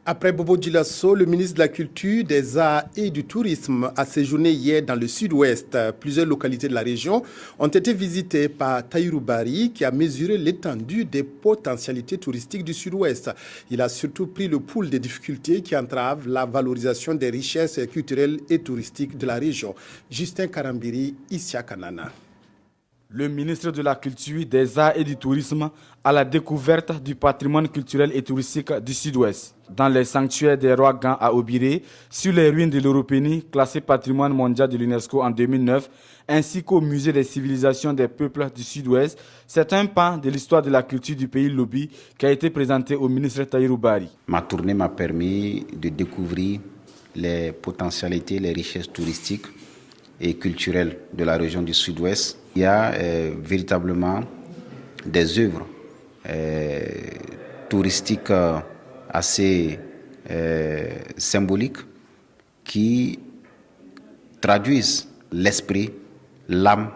Après Bobo Djilasso, le ministre de la Culture, des Arts et du Tourisme a séjourné hier dans le sud-ouest. Plusieurs localités de la région ont été visitées par Tahirou Barry qui a mesuré l'étendue des potentialités touristiques du sud-ouest. Il a surtout pris le pouls des difficultés qui entravent la valorisation des richesses culturelles et touristiques de la région. Justin Karambiri, Isia Kanana. Le ministre de la Culture, des Arts et du Tourisme à la découverte du patrimoine culturel et touristique du Sud-Ouest. Dans les sanctuaires des Rois Gants à Obiré, sur les ruines de l'Europénie, classé patrimoine mondial de l'UNESCO en 2009, ainsi qu'au musée des civilisations des peuples du Sud-Ouest, c'est un pan de l'histoire de la culture du pays Lobi qui a été présenté au ministre Tahirou Barry. Ma tournée m'a permis de découvrir les potentialités, les richesses touristiques et culturelles de la région du Sud-Ouest. Il y a véritablement des œuvres touristiques assez symboliques qui traduisent l'esprit, l'âme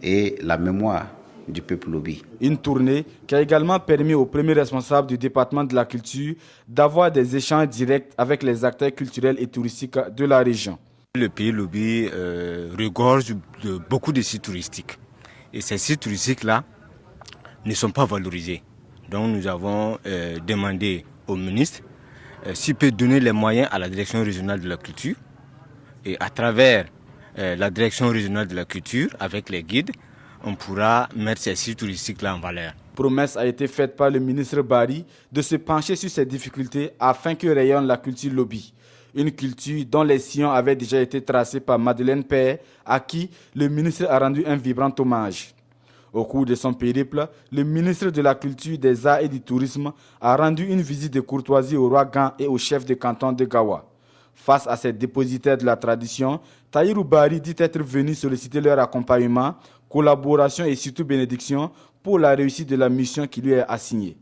et la mémoire du peuple Lobi. Une tournée qui a également permis aux premiers responsables du département de la culture d'avoir des échanges directs avec les acteurs culturels et touristiques de la région. Le pays Lobi regorge de beaucoup de sites touristiques. Et ces sites touristiques-là ne sont pas valorisés. Donc nous avons demandé au ministre s'il peut donner les moyens à la direction régionale de la culture. Et à travers la direction régionale de la culture, avec les guides, on pourra mettre ces sites touristiques-là en valeur. Promesse a été faite par le ministre Barry de se pencher sur ces difficultés afin que rayonne la culture Lobi. Une culture dont les sillons avaient déjà été tracés par Madeleine Père, à qui le ministre a rendu un vibrant hommage. Au cours de son périple, le ministre de la Culture, des Arts et du Tourisme a rendu une visite de courtoisie au roi Gant et au chef de canton de Gawa. Face à ces dépositaires de la tradition, Tahirou Barry dit être venu solliciter leur accompagnement, collaboration et surtout bénédiction pour la réussite de la mission qui lui est assignée.